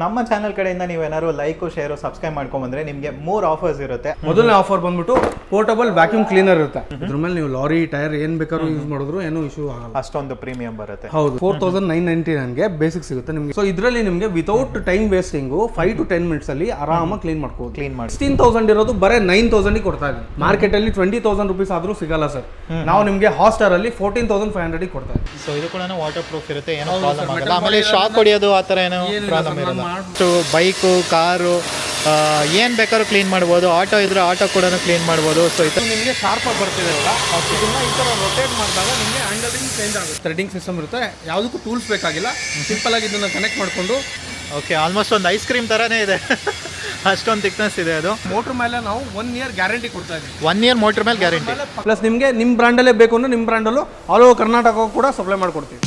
ನಮ್ಮ ಚಾನಲ್ ಕಡೆಯಿಂದ ನೀವೇನಾದ್ರು ಲೈಕ್ ಶೇರ್ ಸಬ್ಸ್ಕ್ರೈಬ್ ಮಾಡ್ಕೊಂಡ್ಬಂದ್ರೆ ನಿಮಗೆ 3 ಆಫರ್ಸ್ ಇರುತ್ತೆ. ಮೊದಲನೇ ಆಫರ್ ಬಂದ್ಬಿಟ್ಟು ಪೋರ್ಟಬಲ್ ವ್ಯಾಕ್ಯೂಮ್ ಕ್ಲೀನರ್ ಇರುತ್ತೆ. ಇದ್ರ ಮೇಲೆ ನೀವು ಲಾರಿ ಟೈರ್ ಏನ್ ಬೇಕಾದ್ರೂ ಯೂಸ್ ಮಾಡಿದ್ರು ಏನೂ ಇಶ್ಯೂ ಆಗಲ್ಲ. ಅಷ್ಟೊಂದು ಪ್ರೀಮಿಯಂ ಬರುತ್ತೆ. ಹೌದು, 4999ಗೆ ಬೇಸಿಕ್ ಸಿಗುತ್ತೆ ನಿಮಗೆ. ಸೊ ಇದರಲ್ಲಿ ನಿಮಗೆ without time wasting 5 to 10 minutes ಅಲ್ಲಿ ಆರಾಮಾಗಿ ಕ್ಲೀನ್ ಮಾಡ್ಕೋದು. ಕ್ಲೀನ್ ಮಾಡಿ 16,000 ಇರೋದು ಬರೀ 9,000 ಕೊಡ್ತಾ ಇದ್ದೀವಿ. ಮಾರ್ಕೆಟ್ ಅಲ್ಲಿ 20,000 rupees ಆದ್ರೂ ಸಿಗಲ್ಲ ಸರ್. ನಾವು ನಿಮಗೆ ಹಾಟ್ಸ್ಟಾರ್ ಅಲ್ಲಿ 14,500 ಕೊಡ್ತಾ ಇದ್ದೀವಿ. ಸೊ ಇದು ಕೂಡ ವಾಟರ್ ಪ್ರೂಫ್ ಇರುತ್ತೆ, ಏನೋ ಪ್ರಾಬ್ಲಮ್ ಆಗಲ್ಲ. ಆಮೇಲೆ ಶಾಕ್ ಹೊಡಿಯೋದು ಆ ಥರ ಏನೋ ಪ್ರಾಬ್ಲಮ್ ಇರಲ್ಲ. ಬೈಕು, ಕಾರು ಏನು ಬೇಕಾದ್ರೂ ಕ್ಲೀನ್ ಮಾಡ್ಬೋದು. ಆಟೋ ಇದ್ರೆ ಆಟೋ ಕೂಡ ಕ್ಲೀನ್ ಮಾಡ್ಬೋದು. ಸೊ ಇದು ನಿಮಗೆ ಶಾರ್ಪಾಗಿ ಬರ್ತಿದೆ ಅಲ್ಲ, ಇದನ್ನ ಈ ಥರ ರೊಟೇಟ್ ಮಾಡಿದಾಗ ನಿಮಗೆ ಹ್ಯಾಂಡಲಿಂಗ್ ಚೇಂಜ್ ಆಗುತ್ತೆ. ಥ್ರೆಡಿಂಗ್ ಸಿಸ್ಟಮ್ ಇರುತ್ತೆ, ಯಾವುದಕ್ಕೂ ಟೂಲ್ಸ್ ಬೇಕಾಗಿಲ್ಲ. ಸಿಂಪಲ್ ಆಗಿ ಇದನ್ನು ಕನೆಕ್ಟ್ ಮಾಡಿಕೊಂಡು ಓಕೆ, ಆಲ್ಮೋಸ್ಟ್ ಒಂದು ಐಸ್ ಕ್ರೀಮ್ ಥರನೇ ಇದೆ. ಅಷ್ಟೊಂದು ಥಿಕ್ನೆಸ್ ಇದೆ. ಅದು ಮೋಟ್ರ್ ಮೇಲೆ ನಾವು 1 year ಗ್ಯಾರಂಟಿ ಕೊಡ್ತಾ ಇದ್ದೀವಿ. 1 year ಮೋಟ್ರ್ ಮೇಲೆ ಗ್ಯಾರಂಟಿ. ಪ್ಲಸ್ ನಿಮಗೆ ನಿಮ್ಮ ಬ್ರ್ಯಾಂಡಲ್ಲೇ ಬೇಕು ಅಂದರೆ ನಿಮ್ಮ ಬ್ರ್ಯಾಂಡಲ್ಲೂ ಆಲ್ ಓವರ್ ಕರ್ನಾಟಕ ಕೂಡ ಸಪ್ಲೈ ಮಾಡಿಕೊಡ್ತೀವಿ.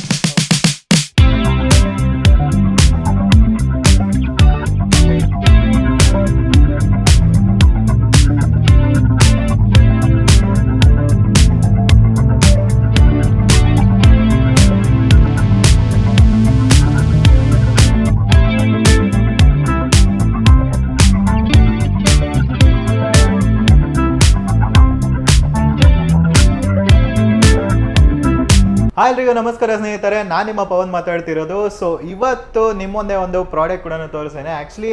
ಎಲ್ರಿಗೂ ನಮಸ್ಕಾರ ಸ್ನೇಹಿತರೆ, ನಾನು ನಿಮ್ಮ ಪವನ್ ಮಾತಾಡ್ತಿರೋದು. ಸೊ ಇವತ್ತು ನಿಮ್ಮ ಮುಂದೆ ಒಂದು ಪ್ರಾಡಕ್ಟ್ ಕೂಡ ತೋರಿಸ್ತೇನೆ. ಆ್ಯಕ್ಚುಲಿ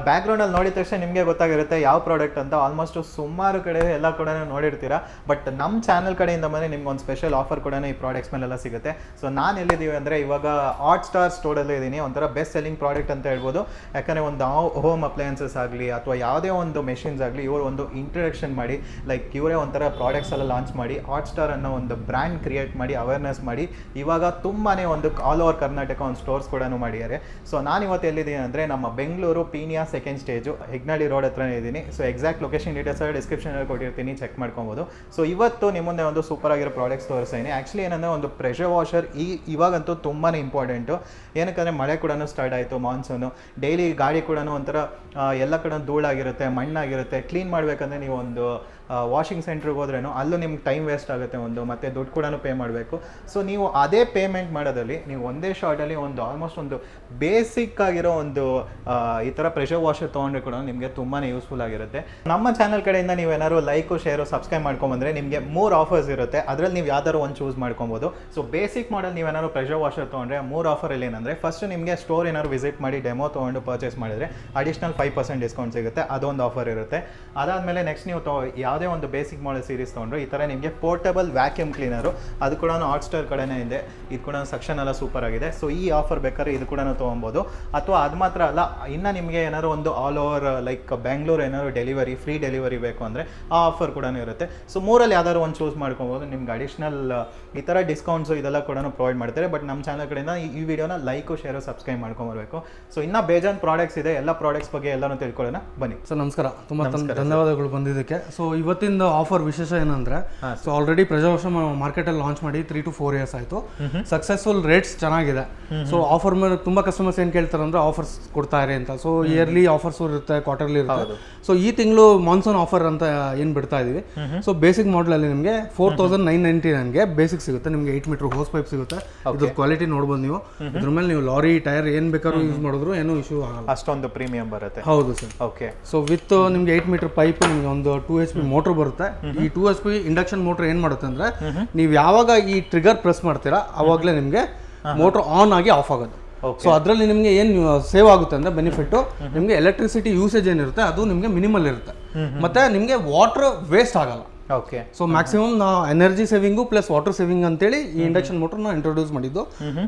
ಬ್ಯಾಕ್ಗ್ರೌಂಡಲ್ಲಿ ನೋಡಿದ ತಕ್ಷಣ ನಿಮಗೆ ಗೊತ್ತಾಗಿರುತ್ತೆ ಯಾವ ಪ್ರಾಡಕ್ಟ್ ಅಂತ. ಆಲ್ಮೋಸ್ಟ್ ಸುಮಾರು ಕಡೆ ಎಲ್ಲ ಕೂಡ ನೋಡಿರ್ತೀರಾ. ಬಟ್ ನಮ್ಮ ಚಾನಲ್ ಕಡೆಯಿಂದ ಬಂದರೆ ನಿಮ್ಗೆ ಒಂದು ಸ್ಪೆಷಲ್ ಆಫರ್ ಕೂಡ ಈ ಪ್ರಾಡಕ್ಟ್ಸ್ ಮೇಲೆಲ್ಲ ಸಿಗುತ್ತೆ. ಸೊ ನಾನು ಎಲ್ಲಿದ್ದೀವಿ ಅಂದರೆ ಇವಾಗ ಹಾಟ್ಸ್ಟಾರ್ ಸ್ಟೋರಲ್ಲಿ ಇದ್ದೀನಿ. ಒಂಥರ ಬೆಸ್ಟ್ ಸೆಲ್ಲಿಂಗ್ ಪ್ರಾಡಕ್ಟ್ ಅಂತ ಹೇಳ್ಬೋದು. ಯಾಕಂದರೆ ಒಂದು ಹೋಮ್ ಅಪ್ಲಯನ್ಸಸ್ ಆಗಲಿ ಅಥವಾ ಯಾವುದೇ ಒಂದು ಮೆಷಿನ್ಸ್ ಆಗಲಿ ಇವರು ಒಂದು ಇಂಟ್ರಡಕ್ಷನ್ ಮಾಡಿ, ಲೈಕ್ ಇವರೇ ಒಂಥರ ಪ್ರಾಡಕ್ಟ್ಸ್ ಎಲ್ಲ ಲಾಂಚ್ ಮಾಡಿ ಹಾಟ್ಸ್ಟಾರ್ ಅನ್ನೋ ಒಂದು ಬ್ರ್ಯಾಂಡ್ ಕ್ರಿಯೇಟ್ ಮಾಡಿ ಅವೇರ್ನೆಸ್ ಮಾಡಿ ಇವಾಗ ತುಂಬಾನೇ ಒಂದು ಆಲ್ ಓವರ್ ಕರ್ನಾಟಕ ಒಂದು ಸ್ಟೋರ್ಸ್ ಕೂಡ ಮಾಡಿದ್ದಾರೆ. ಸೊ ನಾನು ಇವತ್ತು ಎಲ್ಲಿದ್ದೀನಿ ಅಂದರೆ ನಮ್ಮ Bengaluru Peenya second stage Hegganahalli road ಹತ್ರನೇ ಇದ್ದೀನಿ. ಸೊ ಎಕ್ಸಾಕ್ಟ್ ಲೊಕೇಶನ್ ಡೀಟೇಲ್ಸ್ ಡಿಸ್ಕ್ರಿಪ್ಷನಲ್ಲಿ ಕೊಟ್ಟಿರ್ತೀನಿ, ಚೆಕ್ ಮಾಡ್ಕೊಬೋದು. ಸೊ ಇವತ್ತು ನಿಮ್ಮ ಮುಂದೆ ಒಂದು ಸೂಪರ್ ಆಗಿರೋ ಪ್ರಾಡಕ್ಟ್ಸ್ ತೋರಿಸ್ತೀನಿ. ಆ್ಯಕ್ಚುಲಿ ಏನಂದರೆ ಒಂದು ಪ್ರೆಷರ್ ವಾಷರ್ ಇವಾಗಂತೂ ತುಂಬಾ ಇಂಪಾರ್ಟೆಂಟು. ಏನಕ್ಕಂದರೆ ಮಳೆ ಕೂಡ ಸ್ಟಾರ್ಟ್ ಆಯಿತು, ಮಾನ್ಸೂನು. ಡೈಲಿ ಗಾಡಿ ಕೂಡ ಒಂಥರ ಎಲ್ಲ ಕಡೆ ಧೂಳಾಗಿರುತ್ತೆ, ಮಣ್ಣಾಗಿರುತ್ತೆ. ಕ್ಲೀನ್ ಮಾಡಬೇಕಂದ್ರೆ ನೀವು ಒಂದು ವಾಷಿಂಗ್ ಸೆಂಟ್ರಿಗೆ ಹೋದ್ರೇನು ಅಲ್ಲೂ ನಿಮ್ಗೆ ಟೈಮ್ ವೇಸ್ಟ್ ಆಗುತ್ತೆ ಒಂದು, ಮತ್ತು ದುಡ್ಡು ಕೂಡ ಪೇ ಮಾಡಬೇಕು. ಸೊ ನೀವು ಅದೇ ಪೇಮೆಂಟ್ ಮಾಡೋದಲ್ಲಿ ನೀವು ಒಂದೇ ಶಾರ್ಟಲ್ಲಿ ಒಂದು ಆಲ್ಮೋಸ್ಟ್ ಒಂದು ಬೇಸಿಕ್ ಆಗಿರೋ ಒಂದು ಈ ಥರ ಪ್ರೆಷರ್ ವಾಷರ್ ತೊಗೊಂಡ್ರೆ ಕೂಡ ನಿಮಗೆ ತುಂಬಾ ಯೂಸ್ಫುಲ್ ಆಗಿರುತ್ತೆ. ನಮ್ಮ ಚಾನಲ್ ಕಡೆಯಿಂದ ನೀವೇನಾದ್ರು ಲೈಕು ಶೇರು ಸಬ್ಸ್ಕ್ರೈಬ್ ಮಾಡ್ಕೊಂಬಂದರೆ ನಿಮಗೆ 3 ಆಫರ್ಸ್ ಇರುತ್ತೆ. ಅದರಲ್ಲಿ ನೀವು ಯಾವ್ದಾದ್ರು ಒಂದು ಚೂಸ್ ಮಾಡ್ಕೊಬೋದು. ಸೊ ಬೇಸಿಕ್ ಮಾಡಲ್ ನೀವೇನಾದ್ರು ಪ್ರೆಷರ್ ವಾಷರ್ ತೊಗೊಂಡ್ರೆ 3 ಆಫರಲ್ಲಿ ಏನಂದರೆ, ಫಸ್ಟ್ ನಿಮಗೆ ಸ್ಟೋರ್ ಏನಾದ್ರು ವಿಸಿಟ್ ಮಾಡಿ ಡೆಮೋ ತೊಗೊಂಡು ಪರ್ಚೇಸ್ ಮಾಡಿದರೆ ಅಡಿಷ್ನಲ್ 5% ಡಿಸ್ಕೌಂಟ್ ಸಿಗುತ್ತೆ, ಅದೊಂದು ಆಫರ್ ಇರುತ್ತೆ. ಅದಾದಮೇಲೆ ನೆಕ್ಸ್ಟ್ ನೀವು ಯಾವುದೇ ಒಂದು ಬೇಸಿಕ್ ಮಾಡೆಲ್ ಸೀರೀಸ್ ತೊಗೊಂಡ್ರು ಈ ಥರ ನಿಮಗೆ ಪೋರ್ಟಬಲ್ ವ್ಯಾಕ್ಯೂಮ್ ಕ್ಲೀನರು, ಅದು ಕೂಡ ಹಾಟ್ಸ್ಟಾರ್ ಕಡೆನೇ ಇದೆ. ಇದು ಕೂಡ ಸೆಕ್ಷನ್ ಎಲ್ಲ ಸೂಪರ್ ಆಗಿದೆ. ಸೊ ಈ ಆಫರ್ ಬೇಕಾದ್ರೆ ಇದು ಕೂಡ ತೊಗೊಬೋದು. ಅಥವಾ ಅದು ಮಾತ್ರ ಅಲ್ಲ, ಇನ್ನು ನಿಮಗೆ ಏನಾದ್ರು ಒಂದು ಆಲ್ ಓವರ್ ಲೈಕ್ ಬೆಂಗಳೂರು ಏನಾದ್ರು ಡೆಲಿವರಿ, ಫ್ರೀ ಡೆಲಿವರಿ ಬೇಕು ಅಂದರೆ ಆ ಆಫರ್ ಕೂಡ ಇರುತ್ತೆ. ಸೊ 3ರಲ್ಲಿ ಯಾವ್ದಾದ್ರು ಒಂದು ಚೂಸ್ ಮಾಡ್ಕೊಬೋದು. ನಿಮ್ಗೆ ಅಡಿಷ್ನಲ್ ಈ ಥರ ಡಿಸ್ಕೌಂಟ್ಸು ಇದೆಲ್ಲ ಕೂಡ ಪ್ರೊವೈಡ್ ಮಾಡ್ತಾರೆ. ಬಟ್ ನಮ್ಮ ಚಾನಲ್ ಕಡೆಯಿಂದ ಈ ವಿಡಿಯೋನ ಲೈಕು ಶೇರು ಸಬ್ಸ್ಕ್ರೈಬ್ ಮಾಡ್ಕೊಂಬರ್ಬೇಕು. ಸೊ ಇನ್ನೂ ಬೇಜಾನ್ ಪ್ರಾಡಕ್ಟ್ಸ್ ಇದೆ, ಎಲ್ಲ ಪ್ರಾಡಕ್ಟ್ಸ್ ಬಗ್ಗೆ ಎಲ್ಲನೂ ತಿಳ್ಕೊಳ್ಳೋಣ ಬನ್ನಿ. ಸರ್ ನಮಸ್ಕಾರ, ತುಂಬ ಧನ್ಯವಾದಗಳು ಬಂದಿದ್ದಕ್ಕೆ. ಸೊ ಇವತ್ತಿನ ಆಫರ್ ವಿಶೇಷ ಏನಂದ್ರೆ, ಸೊ ಆಲ್ರೆಡಿ ಪ್ರೆಷರ್ ವಾಷರ್ ಮಾರ್ಕೆಟಲ್ಲಿ ಲಾಂಚ್ ಮಾಡಿ 3 to 4 years ಆಯಿತು. ಸಕ್ಸಸ್ಫುಲ್ ರೇಟ್ಸ್ ಚೆನ್ನಾಗಿದೆ. ಸೊ ಆಫರ್ ಮೇಲೆ ತುಂಬ ಕಸ್ಟಮರ್ಸ್ ಏನು ಕೇಳ್ತಾರೆ ಅಂದರೆ ಆಫರ್ಸ್ ಕೊಡ್ತಾ ಇರಿ ಅಂತ. ಸೊ ಇಯರ್ಲಿ ಆಫರ್ಸ್ ಇರುತ್ತೆ, ಕ್ವಾರ್ಟರ್ಲಿ ಇರುತ್ತೆ. ಸೊ ಈ ತಿಂಗಳು ಮಾನ್ಸೂನ್ ಆಫರ್ ಅಂತ ಏನು ಬಿಡ್ತಾ ಇದೀವಿ. ಸೊ ಬೇಸಿಕ್ ಮಾಡಲಲ್ಲಿ ನಿಮಗೆ 4999ಗೆ ಬೇಸಿಕ್ ಸಿಗುತ್ತೆ. ನಿಮಗೆ 8 ಮೀಟರ್ ಹೋಸ್ ಪೈಪ್ ಸಿಗುತ್ತೆ. ಇದ್ರ ಕ್ವಾಲಿಟಿ ನೋಡ್ಬೋದು ನೀವು. ಇದ್ರ ಮೇಲೆ ನೀವು ಲಾರಿ ಟೈರ್ ಏನು ಬೇಕಾದ್ರೂ ಯೂಸ್ ಮಾಡಿದ್ರು ಏನೂ ಇಶ್ಯೂ ಆಗಲ್ಲ. ಅಷ್ಟೊಂದು ಪ್ರೀಮಿಯಂ ಬರುತ್ತೆ. ಹೌದು ಸರ್. ಓಕೆ. ಸೊ ವಿತ್ ನಿಮಗೆ 8 ಮೀಟರ್ ಪೈಪ್, ನಿಮಗೆ ಒಂದು 2 HP ಮೋಟರ್ ಬರುತ್ತೆ. ಈ 2 HP ಇಂಡಕ್ಷನ್ ಮೋಟರ್ ಏನು ಮಾಡುತ್ತೆ ಅಂದರೆ, ನೀವು ಯಾವಾಗ ಈ ಟ್ರಿಗರ್ ಪ್ರೆಸ್ ಮಾಡ್ತೀರಾ ಅವಾಗಲೇ ನಿಮಗೆ ಮೋಟರ್ ಆನ್ ಆಗಿ ಆಫ್ ಆಗೋದು. ಸೊ ಅದರಲ್ಲಿ ನಿಮಗೆ ಏನು ಸೇವ್ ಆಗುತ್ತೆ ಅಂದರೆ ಬೆನಿಫಿಟ್ಟು, ನಿಮಗೆ ಎಲೆಕ್ಟ್ರಿಸಿಟಿ ಯೂಸೇಜ್ ಏನಿರುತ್ತೆ ಅದು ನಿಮಗೆ ಮಿನಿಮಲ್ ಇರುತ್ತೆ. ಮತ್ತೆ ನಿಮಗೆ ವಾಟರ್ ವೇಸ್ಟ್ ಆಗಲ್ಲ. ಓಕೆ. ಸೊ ಮ್ಯಾಕ್ಸಿಮಮ್ ನಾವು energy saving plus water saving ಅಂತೇಳಿ ಈ ಇಂಡಕ್ಷನ್ ಮೋಟರ್ನ ಇಂಟ್ರೊಡ್ಯೂಸ್ ಮಾಡಿದ್ದು.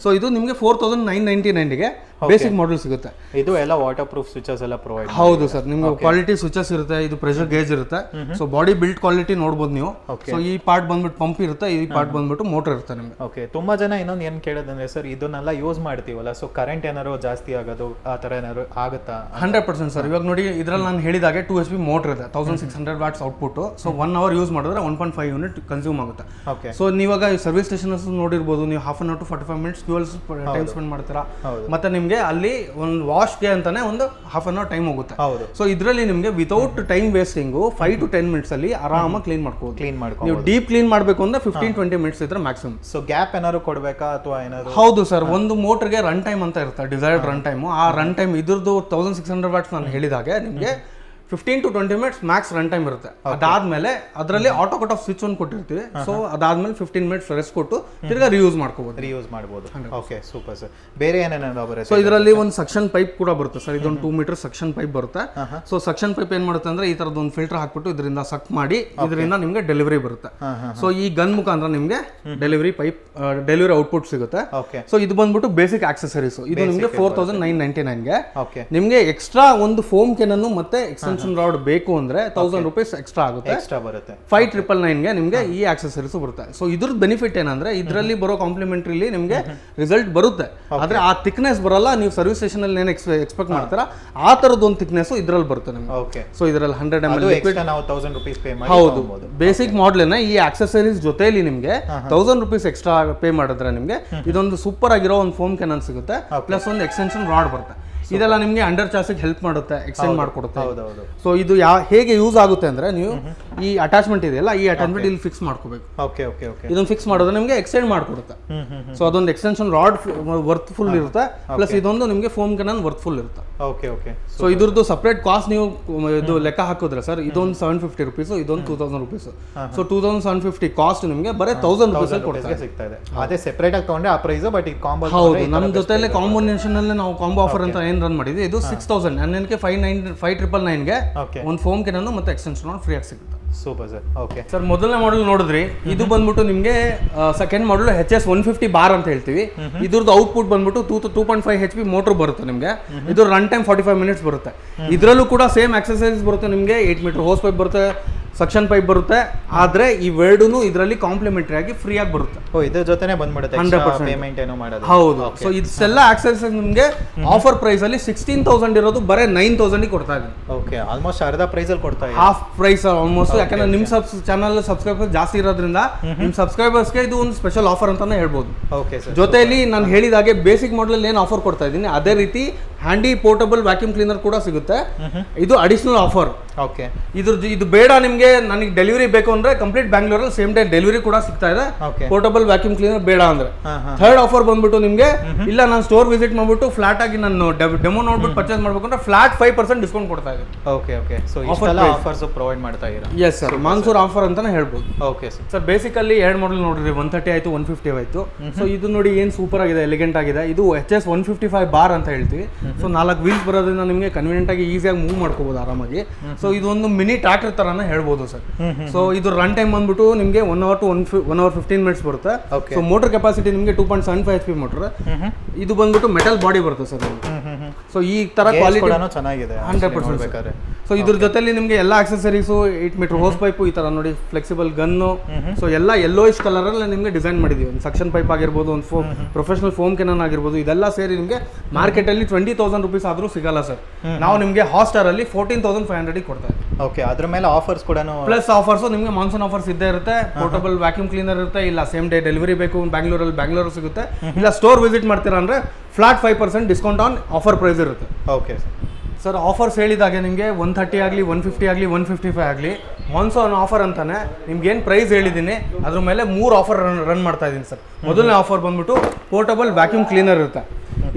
ಸೊ ಇದು ನಿಮಗೆ 4999ಗೆ ಬೇಸಿಕ್ ಮಾಡೆಲ್ ಸಿಗುತ್ತೆ. ಇದು ಎಲ್ಲ ವಾಟರ್ ಪ್ರೂಫ್ ಸ್ವಿಚಸ್ ಎಲ್ಲ ಪ್ರೊವೈಡ್. ಹೌದು ಸರ್, ನಿಮ್ಗೆ ಕ್ವಾಲಿಟಿ ಸ್ವಿಚಸ್ ಇರುತ್ತೆ. ಇದು ಪ್ರೆಷರ್ ಗೇಜ್ ಇರುತ್ತೆ. ಸೊ ಬಾಡಿ ಬಿಲ್ಡ್ ಕ್ವಾಲಿಟಿ ನೋಡ್ಬೋದು ನೀವು. ಸೊ ಈ ಪಾರ್ಟ್ ಬಂದ್ಬಿಟ್ಟು ಪಂಪ್ ಇರುತ್ತೆ, ಈ ಪಾರ್ಟ್ ಬಂದ್ಬಿಟ್ಟು ಮೋಟರ್ ಇರುತ್ತೆ ನಿಮಗೆ. ಓಕೆ. ತುಂಬಾ ಜನ ಇನ್ನೊಂದು ಏನು ಕೇಳೋದಂದ್ರೆ, ಸರ್ ಇದನ್ನೆಲ್ಲ ಯೂಸ್ ಮಾಡ್ತೀವಲ್ಲ, ಸೊ ಕರೆಂಟ್ ಏನಾದ್ರು ಜಾಸ್ತಿ ಆಗೋದು ಆ ಥರ ಏನಾದ್ರು ಆಗುತ್ತಾ? 100% ಸರ್. ಇವಾಗ ನೋಡಿ, ಇದ್ರಲ್ಲಿ ನಾನು ಹೇಳಿದಾಗೆ 2 HP ಮೋಟರ್ ಇದೆ, 1600 watts output. So 1 hour use use ಮಾಡಿದ್ರೆ 1.5 ಯೂನಿಟ್ ಕನ್ಸ್ಯೂಮ್ ಆಗುತ್ತೆ. ಓಕೆ. ಸೊ ನೀವಾಗ ಸರ್ವಿಸ್ ಸ್ಟೇಷನ್ಸ್ ನೋಡಿರ್ಬೋದು, ನೀವು 1/2 to 45 minutes fuels time spend ಮಾಡ್ತೀರಾ, ಮತ್ತೆ ನಿಮಗೆ ಅಲ್ಲಿ ಒಂದು ವಾಶ್ಗೆ ಅಂತಾನೆ ಒಂದು 1/2 hour ಟೈಮ್ ಹೋಗುತ್ತೆ. ಸೊ ಇದರಲ್ಲಿ ನಿಮಗೆ ವಿತೌಟ್ ಟೈಮ್ ವೇಸ್ಟಿಂಗು 5 to 10 ಮಿನಿಟ್ಸ್ ಅಲ್ಲಿ ಆರಾಮಾಗಿ ಕ್ಲೀನ್ ಮಾಡ್ಕೋಬಹುದು. ನೀವು ಡೀಪ್ ಕ್ಲೀನ್ ಮಾಡಬೇಕು ಅಂದ್ರೆ 15-20 ಮಿನಿಟ್ಸ್ ಇದ್ರೆ ಮ್ಯಾಕ್ಸಿಮಮ್. ಸೊ ಗ್ಯಾಪ್ ಏನಾದ್ರು ಕೊಡಬೇಕಾ ಅಥವಾ ಏನಾದ್ರು? ಹೌದು ಸರ್, ಒಂದು ಮೋಟರ್ಗೆ ರನ್ ಟೈಮ್ ಅಂತ ಇರುತ್ತೆ, ಡಿಸೈರ್ಡ್ ರನ್ ಟೈಮ್. ಆ ರನ್ ಟೈಮ್ ಇದ್ರದ್ದು 1600 ವಾಟ್ಸ್ ನಾನು ಹೇಳಿದಾಗೆ ನಿಮಗೆ 15 to 20 minutes Max run time ಇರುತ್ತೆ. ಅದಾದ್ಮೇಲೆ ಅದರಲ್ಲಿ ಆಟೋ ಕಟ್ ಆಫ್ ಸ್ವಿಚ್ ಒಂದು ಕೊಟ್ಟಿರ್ತೀವಿ. ಸೊ ಅದಾದ್ಮೇಲೆ 15 ಮಿನಿಟ್ಸ್ ರೆಸ್ಟ್ ಕೊಟ್ಟು ತಿರ್ಗಾ ರಿಯೂಸ್ ಮಾಡ್ಕೋಬಹುದು. Okay, super sir. ಬೇರೆ ಏನೇನೋ ಬರುತ್ತೆ? ಸೊ ಇದರಲ್ಲಿ ಒಂದು ಸಕ್ಷನ್ ಪೈಪ್ ಕೂಡ ಬರುತ್ತೆ ಸರ್, ಇದೊಂದು 2 ಮೀಟರ್ ಸಕ್ಷನ್ ಪೈಪ್ ಬರುತ್ತೆ. ಸೊ ಸಕ್ಷನ್ ಪೈಪ್ ಏನ್ ಮಾಡುತ್ತೆ ಅಂದ್ರೆ ಈ ತರದ್ದು ಒಂದು ಫಿಲ್ಟರ್ ಹಾಕ್ಬಿಟ್ಟು ಇದರಿಂದ ಸಕ್ ಮಾಡಿ ಇದರಿಂದ ನಿಮಗೆ ಡೆಲಿವರಿ ಬರುತ್ತೆ. ಸೊ ಈ ಗನ್ ಮುಖಾಂತರ ನಿಮಗೆ ಡೆಲಿವರಿ ಔಟ್ಪುಟ್ ಸಿಗುತ್ತೆ. ಸೊ ಇದು ಬಂದ್ಬಿಟ್ಟು ಬೇಸಿಕ್ ಆಕ್ಸೆಸರೀಸ್. ಇದು ನಿಮಗೆ 4999ಗೆ. ನಿಮಗೆ ಎಕ್ಸ್ಟ್ರಾ ಒಂದು ಫೋಮ್ ಕೆನ್ ಅನ್ನು ಮತ್ತೆ ಎಕ್ಸ್ಟೆನ್ಷನ್ ರಾಡ್ ಬೇಕು ಅಂದ್ರೆ 1000 ರೂಪೀಸ್ ಎಕ್ಸ್ಟ್ರಾ ಆಗುತ್ತೆ. 5999ಗೆ ನಿಮಗೆ ಈ ಆಕ್ಸೆಸರೀಸ್ ಬರುತ್ತೆ. ಸೊ ಇದ್ರ ಬೆನಿಫಿಟ್ ಏನಂದ್ರೆ ಇದರಲ್ಲಿ ಬರೋ ಕಾಂಪ್ಲಿಮೆಂಟರಿಲಿ ನಿಮಗೆ ರಿಸಲ್ಟ್ ಬರುತ್ತೆ, ಆದ್ರೆ ಆ ಥಿಕ್ನೆಸ್ ಬರಲ್ಲ. ನೀವು ಸರ್ವಿಸ್ ಸ್ಟೇಷನ್ ಅಲ್ಲಿ ಏನು ಎಕ್ಸ್ಪೆಕ್ಟ್ ಮಾಡ್ತೀರಾ ಆ ತರದ್ದು ಒಂದು ಥಿಕ್ನೆಸ್ ಇದ್ರಲ್ಲಿ ಬರುತ್ತೆ ನಿಮಗೆ. ಸೊ ಇದರಲ್ಲಿ 100 ml ಲಿಕ್ವಿಡ್ ನಾವು 1000 ರೂಪೀಸ್ ಪೇ ಮಾಡಿ. ಹೌದು, ಬೇಸಿಕ್ ಮಾಡೆಲ್ ಈ ಆಕ್ಸೆಸರೀಸ್ ಜೊತೆಲಿ ನಿಮಗೆ 1000 ರೂಪೀಸ್ ಎಕ್ಸ್ಟ್ರಾ ಪೇ ಮಾಡಿದ್ರೆ ನಿಮಗೆ ಇದೊಂದು ಸೂಪರ್ ಆಗಿರೋ ಒಂದು ಫೋಮ್ ಕ್ಯಾನನ್ ಸಿಗುತ್ತೆ, ಪ್ಲಸ್ ಒಂದು ಎಕ್ಸ್ಟೆನ್ಷನ್ ರಾಡ್ ಬರುತ್ತೆ. ಇದೆಲ್ಲ ನಿಮಗೆ ಅಂಡರ್ ಚಾರ್ಜಿಗೆ ಹೆಲ್ಪ್ ಮಾಡುತ್ತೆ, ಎಕ್ಸ್ಟೆಂಡ್ ಮಾಡ್ಕೊಡುತ್ತೆ. ಸೊ ಇದು ಹೇಗೆ ಯೂಸ್ ಆಗುತ್ತೆ ಅಂದ್ರೆ ನೀವು ಈ ಅಟ್ಯಾಚ್ಮೆಂಟ್ ಇದೆಯಲ್ಲ, ಈ ಅಟ್ಯಾಚ್ಮೆಂಟ್ ಇಲ್ಲಿ ಫಿಕ್ಸ್ ಮಾಡ್ಕೋಬೇಕು. ಇದನ್ನ ಫಿಕ್ಸ್ ಮಾಡೋದು ನಿಮಗೆ ಎಕ್ಸ್ಟೆಂಡ್ ಮಾಡ್ಕೊಡುತ್ತೆ. ಸೊ ಅದೊಂದು ಎಕ್ಸ್ಟೆನ್ಷನ್ ರಾಡ್ ವರ್ತ್ಫುಲ್ ಇರುತ್ತೆ, ಪ್ಲಸ್ ಇದೊಂದು ನಿಮಗೆ ಫೋಮ್ ಕ್ಯಾನನ್ ವರ್ತ್ಫುಲ್ ಇರುತ್ತೆ. ಸೊ ಇದ್ರದ್ದು ಸಪರೇಟ್ ಕಾಸ್ಟ್ ನೀವು ಇದು ಲೆಕ್ಕ ಹಾಕಿದ್ರೆ ಸರ್, ಇದೊಂದು 750 ರೂಪೀಸ್, ಇದೊಂದು 2000 ರೂಪೀಸ್. ಸೊ 2750 ಕಾಸ್ಟ್ ನಿಮಗೆ ಬರೀ 1000 ರೂಪೀಸ್ ಸಿಗ್ತಾ ಇದೆ. ಅದೇ ಸೆಪರೇಟ್ ಆಗಿ ತಗೊಂಡ್ರೆ ಆ ಪ್ರೈಸ್, ಬಟ್ ಈ ಕಾಂಬೋ ಹೌದು ನಮ್ಮ ಜೊತೆಲೆ ಕಾಂಬಿನೇಷನ್ ಅಲ್ಲಿ ನಾವು ಕಾಂಬೋ ಆಫರ್ ಅಂತ ಏನ್ ರನ್ ಮಾಡಿದ್ವಿ. ಇದು 6000 ನನಗೆ 5999ಗೆ ಒಂದು ಫೋಮ್ ಕ್ಯಾನನ್ ಮತ್ತೆ ಎಕ್ಸ್ಟೆನ್ಷನ್ ಫ್ರೀ ಆಗಿ ಸಿಗುತ್ತೆ. Super sir. ಓಕೆ ಸರ್, ಮೊದಲನೇ ಮಾಡೆಲ್ ನೋಡಿದ್ರಿ, ಇದು ಬಂದ್ಬಿಟ್ಟು ನಿಮಗೆ ಸೆಕೆಂಡ್ ಮಾಡೆಲ್ HS 150 ಬಾರ್ ಅಂತ ಹೇಳ್ತೀವಿ. ಇದ್ರದ್ದು ಔಟ್ಪುಟ್ ಬಂದ್ಬಿಟ್ಟು 2.5 HP ಮೋಟರ್ ಬರುತ್ತೆ ನಿಮಗೆ. ಇದು ರನ್ ಟೈಮ್ 45 ಮಿನಿಟ್ಸ್ ಬರುತ್ತೆ. ಇದರಲ್ಲೂ ಕೂಡ ಸೇಮ್ ಆಕ್ಸೆಸರೀಸ್ ಬರುತ್ತೆ ನಿಮಗೆ. 8 ಮೀಟರ್ ಹೋಸ್ ಪೈಪ್ ಬರುತ್ತೆ, ಸಕ್ಷನ್ ಪೈಪ್ ಬರುತ್ತೆ, ಆದ್ರೆ ಇವೆರಡೂ ಇದರಲ್ಲಿ ಕಾಂಪ್ಲಿಮೆಂಟರಿ ಆಗಿ ಫ್ರೀ ಆಗಿ ಬರುತ್ತೆ. ಇದ್ರ ಜೊತೆನೆ ಬಂದ್ಬಿಡುತ್ತೆ, 100% ಪೇಮೆಂಟ್ ಏನೋ ಮಾಡೋದು. ಹೌದು. ಸೊ ಇದೆಲ್ಲ ಆಕ್ಸೆಸರೀಸ್ ನಿಮಗೆ ಆಫರ್ ಪ್ರೈಸ್ ಅಲ್ಲಿ 16,000 ಇರೋದು ಬರೀ 9,000 ಗೆ ಕೊಡ್ತಾ ಇದ್ದೀನಿ. ಓಕೆ, ಆಲ್ಮೋಸ್ಟ್ ಅರ್ಧ ಪ್ರೈಸ್ ಅಲ್ಲಿ ಕೊಡ್ತಾ ಇದ್ದೀನಿ, ಹಾಫ್ ಪ್ರೈಸ್ ಆಲ್ಮೋಸ್ಟ್. ಯಾಕಂದ್ರೆ ನಿಮ್ ಚಾನಲ್ ಸಬ್ಸ್ಕ್ರೈಬರ್ಸ್ ಜಾಸ್ತಿ ಇರೋದ್ರಿಂದ ನಿಮ್ ಸಬ್ಸ್ಕ್ರೈಬರ್ಸ್ಗೆ ಇದು ಒಂದು ಸ್ಪೆಷಲ್ ಆಫರ್ ಅಂತಾನೆ ಹೇಳ್ಬೋದು. Okay sir. ಜೊತೆಲಿ ನಾನು ಹೇಳಿದಾಗೆ ಬೇಸಿಕ್ ಮಾಡೆಲ್ ಏನು ಆಫರ್ ಕೊಡ್ತಾ ಇದ್ದೀನಿ, ಅದೇ ರೀತಿ ಹ್ಯಾಂಡಿ ಪೋರ್ಟಬಲ್ ವ್ಯಾಕ್ಯೂಮ್ ಕ್ಲೀನರ್ ಕೂಡ ಸಿಗುತ್ತೆ. ಇದು ಅಡಿಷನಲ್ ಆಫರ್. ಓಕೆ, ಇದು ಬೇಡ ನಿಮಗೆ, ನನಗೆ ಡೆಲಿವರಿ ಬೇಕು ಅಂದ್ರೆ ಕಂಪ್ಲೀಟ್ ಬ್ಯಾಂಗ್ಳೂರಲ್ಲಿ ಸೇಮ್ ಡೇ ಡೆಲಿವರಿ ಕೂಡ ಸಿಗ್ತಾ ಇದೆ. ಪೋರ್ಟಬಲ್ ವ್ಯಾಕ್ಯೂಮ್ ಕ್ಲೀನರ್ ಬೇಡ ಅಂದ್ರೆ ಥರ್ಡ್ ಆಫರ್ ಬಂದ್ಬಿಟ್ಟು ನಿಮಗೆ, ಇಲ್ಲ ನಾನು ಸ್ಟೋರ್ ವಿಸಿಟ್ ಮಾಡ್ಬಿಟ್ಟು ಫ್ಲಾಟ್ ಆಗಿ ನಾನು ಡೆಮೋ ನೋಡ್ಬಿಟ್ಟು ಪರ್ಚೇಸ್ ಮಾಡ್ಬೇಕು ಅಂದ್ರೆ ಫ್ಲಾಟ್ 5% ಡಿಸ್ಕೌಂಟ್ ಕೊಡ್ತಾ ಇದೆ. Okay okay. ಸೊ ಇಷ್ಟೆಲ್ಲ ಆಫರ್ಸ್ ಪ್ರೊವೈಡ್ ಮಾಡ್ತಾ ಇದ್ದೀರಾ? ಎಸ್ ಸರ್, ಮಾನ್ಸೂರ್ ಆಫರ್ ಅಂತಾನೆ ಹೇಳ್ಬೋದು. ಓಕೆ ಸರ್, ಬೇಸಿಕಲಿ ಎರಡು ಮಾಡೆಲ್ ನೋಡಿದ್ರಿ, 130 ಆಯ್ತು, 150 ಆಯ್ತು. ಸೊ ಇದು ನೋಡಿ ಏನು ಸೂಪರ್ ಆಗಿದೆ, ಎಲಿಗೆಂಟ್ ಆಗಿದೆ. ಇದು HS 155 ಬಾರ್ ಅಂತ ಹೇಳ್ತೀವಿ. ಸೊ 4 ವೀಲ್ಸ್ ಬರೋದ್ರಿಂದ ನಿಮಗೆ ಕನ್ವೀನಿಯಂಟ್ ಆಗಿ ಈಸಿಯಾಗಿ ಮೂವ್ ಮಾಡ್ಕೋಬಹುದು ಆರಾಮಾಗಿ. ಸೊ ಇದೊಂದು ಮಿನಿ ಟ್ರ್ಯಾಕ್ಟರ್ ತರಾನೇ ಹೇಳ್ಬೋದು ಸರ್. ಸೊ ಇದು ರನ್ ಟೈಮ್ ಬಂದ್ಬಿಟ್ಟು ನಿಮಗೆ 1 hour to 1 hour 15 minutes ಬರುತ್ತೆ. ಸೊ ಮೋಟರ್ ಕೆಪಾಸಿಟಿ ನಿಮಗೆ 2.75 HP ಮೋಟರ್. ಇದು ಬಂದ್ಬಿಟ್ಟು ಮೆಟಲ್ ಬಾಡಿ ಬರುತ್ತೆ ಸರ್. ಸೊ ಈ ತರ ಕ್ವಾಲಿಟಿ ಚೆನ್ನಾಗಿದೆ 100%. ಸೊ ಇದ್ರ ಜೊತೆಲಿ ನಿಮಗೆ ಎಲ್ಲ ಆಕ್ಸೆಸರೀಸು, 8 ಮೀಟರ್ ಹೋಸ್ ಪೈಪು, ಈ ತರ ನೋಡಿ ಫ್ಲೆಕ್ಸಿಬಲ್ ಗನ್ನು. ಸೊ ಎಲ್ಲ ಯೆಲ್ಲೋಯಿಶ್ ಕಲರ್ ಅಲ್ಲಿ ನಿಮಗೆ ಡಿಸೈನ್ ಮಾಡಿದೀವಿ. ಒಂದು ಸಕ್ಷನ್ ಪೈಪ್ ಆಗಿರ್ಬೋದು, ಒಂದು ಪ್ರೊಫೆಷನಲ್ ಫೋಮ್ ಕೆನನ್ ಆಗಿರ್ಬೋದು, ಇದೆಲ್ಲ ಸೇರಿ ನಿಮಗೆ ಮಾರ್ಕೆಟ್ ಅಲ್ಲಿ 20,000 ರೂಪೀಸ್ ಆದ್ರೂ ಸಿಗಲ್ಲ ಸರ್. ನಾವು ನಿಮಗೆ ಹಾಟ್‌ಸ್ಟಾರ್ ಅಲ್ಲಿ 14,500 ಕೊಡ್ತಾ ಇದ್ದೀವಿ. ಓಕೆ, ಅದ್ರ ಮೇಲೆ ಆಫರ್ಸ್ ಕೂಡ ಪ್ಲಸ್ ಆಫರ್ಸ್ ನಿಮಗೆ ಮಾನ್ಸೂನ್ ಆಫರ್ಸ್ ಇದ್ದೇ ಇರುತ್ತೆ. ಪೋರ್ಟಬಲ್ ವ್ಯಾಕ್ಯೂಮ್ ಕ್ಲೀನರ್ ಇರುತ್ತೆ, ಇಲ್ಲ ಸೇಮ್ ಡೇ ಡೆಲಿವರಿ ಬೇಕು ಬ್ಯಾಂಗ್ಳೂರಲ್ಲಿ ಸಿಗುತ್ತೆ, ಇಲ್ಲ ಸ್ಟೋರ್ ವಿಸಿಟ್ ಮಾಡ್ತೀರಾ ಅಂದ್ರೆ flat 5% discount on offer price ಇರುತ್ತೆ. ಓಕೆ ಸರ್, ಆಫರ್ಸ್ ಹೇಳಿದಾಗೆ ನಿಮಗೆ 130 ಆಗಲಿ, 150 ಆಗಲಿ, 155 ಆಗಲಿ ಮಾನ್ಸೂನ್ ಆಫರ್ ಅಂತಾನೆ ನಿಮ್ಗೆ ಏನು ಪ್ರೈಸ್ ಹೇಳಿದ್ದೀನಿ ಅದ್ರ ಮೇಲೆ 3 ಆಫರ್ ರನ್ ಮಾಡ್ತಾ ಇದ್ದೀನಿ ಸರ್. ಮೊದಲನೇ ಆಫರ್ ಬಂದ್ಬಿಟ್ಟು ಪೋರ್ಟಬಲ್ ವ್ಯಾಕ್ಯೂಮ್ ಕ್ಲೀನರ್ ಇರುತ್ತೆ.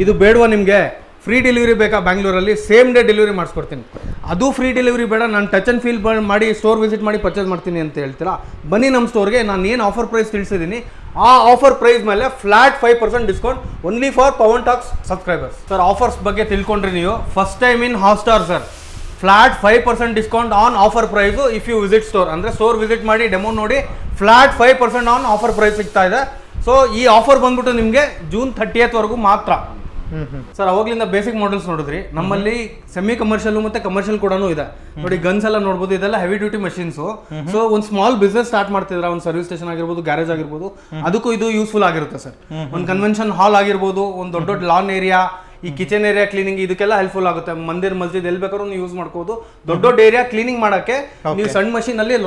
ಇದು ಬೇಡವಾ ನಿಮಗೆ, ಫ್ರೀ ಡೆಲಿವರಿ ಬೇಕಾ ಬ್ಯಾಂಗ್ಳೂರಲ್ಲಿ, ಸೇಮ್ ಡೇ ಡೆಲಿವರಿ ಮಾಡಿಸ್ಕೊಡ್ತೀನಿ. ಅದು ಫ್ರೀ ಡೆಲಿವರಿ ಬೇಡ, ನಾನು ಟಚ್ ಆ್ಯಂಡ್ ಫೀಲ್ ಮಾಡಿ ಸ್ಟೋರ್ ವಿಸಿಟ್ ಮಾಡಿ ಪರ್ಚೇಸ್ ಮಾಡ್ತೀನಿ ಅಂತ ಹೇಳ್ತೀರಾ, ಬನ್ನಿ ನಮ್ಮ ಸ್ಟೋರ್ಗೆ. ನಾನು ಏನು ಆಫರ್ ಪ್ರೈಸ್ ತಿಳಿಸಿದ್ದೀನಿ ಆ ಆಫರ್ ಪ್ರೈಸ್ ಮೇಲೆ flat 5% discount only for Pavan talks subscribers. Sir, offers ಬಗ್ಗೆ ತಿಳ್ಕೊಂಡ್ರಿ ನೀವು, first time in Hotstar sir, flat 5% discount on offer price if you visit store. ಅಂದರೆ ಸ್ಟೋರ್ ವಿಸಿಟ್ ಮಾಡಿ ಡೆಮೋ ನೋಡಿ ಫ್ಲಾಟ್ 5% ಆನ್ ಆಫರ್ ಪ್ರೈಸ್ ಸಿಗ್ತಾ ಇದೆ. So ಈ ಆಫರ್ ಬಂದ್ಬಿಟ್ಟು ನಿಮಗೆ ಜೂನ್ 30th ವರೆಗೂ ಮಾತ್ರ. ಸರ್, ಅವಾಗ್ಲಿಂದ ಬೇಸಿಕ್ ಮಾಡೆಲ್ಸ್ ನೋಡಿದ್ರಿ, ನಮ್ಮಲ್ಲಿ ಸೆಮಿ ಕಮರ್ಷಿಯಲ್ ಮತ್ತೆ ಕಮರ್ಷಿಯಲ್ ಕೂಡ ಇದೆ ನೋಡಿ. ಗನ್ಸ್ ಎಲ್ಲ ನೋಡ್ಬೋದು, ಇದೆಲ್ಲ ಹೆವಿ ಡ್ಯೂಟಿ ಮಷೀನ್ಸ್. ಸೊ ಒಂದು ಸ್ಮಾಲ್ ಬಿಸ್ನೆಸ್ ಸ್ಟಾರ್ಟ್ ಮಾಡ್ತಿದ್ರ, ಒಂದು ಸರ್ವಿಸ್ ಸ್ಟೇಷನ್ ಆಗಿರ್ಬೋದು, ಗ್ಯಾರೇಜ್ ಆಗಿರ್ಬೋದು, ಅದಕ್ಕೂ ಇದು ಯೂಸ್ಫುಲ್ ಆಗಿರುತ್ತೆ ಸರ್. ಒಂದು ಕನ್ವೆನ್ಷನ್ ಹಾಲ್ ಆಗಿರ್ಬೋದು, ಒಂದು ದೊಡ್ಡ ಲಾನ್ ಏರಿಯಾ, ಈ ಕಿಚನ್ ಏರಿಯಾ ಕ್ಲೀನಿಂಗ್ ಇದಕ್ಕೆಲ್ಲ ಹೆಲ್ಪ್ಫುಲ್ ಆಗುತ್ತೆ. ಮಂದಿರ್ ಮಸ್ಜಿದ್ ಎಲ್ಲಿ ಬೇಕಾದ್ರೂ ನೀವು ಯೂಸ್ ಮಾಡ್ಕೋಬಹುದು. ದೊಡ್ಡ ದೊಡ್ಡ ಏರಿಯಾ ಕ್ಲೀನಿಂಗ್ ಮಾಡಕ್ಕೆ ನೀವು ಸಣ್ಣ ಮಷೀನ್ ಅಲ್ಲಿ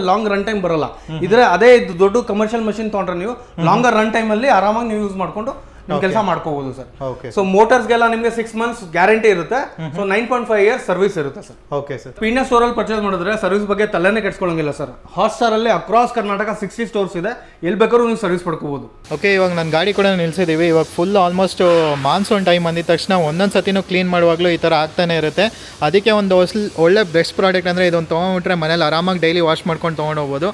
ಲಾಂಗ್ ರನ್ ಟೈಮ್ ಬರಲ್ಲ. ಇದ್ರೆ ಅದೇ ದೊಡ್ಡ ಕಮರ್ಷಿಯಲ್ ಮಷೀನ್ ತಗೊಂಡ್ರೆ ನೀವು ಲಾಂಗರ್ ರನ್ ಟೈಮ್ ಅಲ್ಲಿ ಆರಾಮಾಗಿ ನೀವು ಯೂಸ್ ಮಾಡ್ಕೊಂಡು ನೀವು ಕೆಲಸ ಮಾಡ್ಕೋಬಹುದು ಸರ್. ಸೊ ಮೋಟರ್ಸ್ಗೆಲ್ಲ ನಿಮಗೆ 6 months ಗ್ಯಾರಂಟಿ ಇರುತ್ತೆ. ಸೊ 9.5 years ಸರ್ವಿಸ್ ಇರುತ್ತೆ ಸರ್. Okay sir. ಪೀನಸ್ ಸ್ಟೋರ್ ಅಲ್ಲಿ ಪರ್ಚೇಸ್ ಮಾಡಿದ್ರೆ ಸರ್ವಿಸ್ ಬಗ್ಗೆ ತಲೆನೇ ಕೆಡ್ಸ್ಕೊಳ್ಳಂಗಿಲ್ಲ ಸರ್. ಹಾಟ್ಸ್ಟಾರ್ ಅಲ್ಲಿ ಅಕ್ರಾಸ್ ಕರ್ನಾಟಕ 60 ಸ್ಟೋರ್ಸ್ ಇದೆ, ಎಲ್ಲಿ ಬೇಕಾದ್ರೂ ನೀವು ಸರ್ವಿಸ್ ಪಡ್ಕೋಬಹುದು. ಓಕೆ, ಇವಾಗ ನನ್ನ ಗಾಡಿ ಕೂಡ ನಿಲ್ಸಿದ್ದೀವಿ. ಇವಾಗ ಫುಲ್ ಆಲ್ಮೋಸ್ಟ್ ಮಾನ್ಸೂನ್ ಟೈಮ್ ಅಂದಿದ ತಕ್ಷಣ ಒಂದೊಂದು ಸತಿನೂ ಕ್ಲೀನ್ ಮಾಡುವಾಗಲೂ ಈ ಥರ ಆಗ್ತಾನೆ ಇರುತ್ತೆ. ಅದಕ್ಕೆ ಒಂದು ಒಳ್ಳೆ ಬೆಸ್ಟ್ ಪ್ರಾಡಕ್ಟ್ ಅಂದರೆ ಇದೊಂದು ತೊಗೊಂಡ್ಬಿಟ್ರೆ ಮನೇಲಿ ಆರಾಮಾಗಿ ಡೈಲಿ ವಾಶ್ ಮಾಡ್ಕೊಂಡು ತೊಗೊಂಡು ಹೋಗ್ಬೋದು.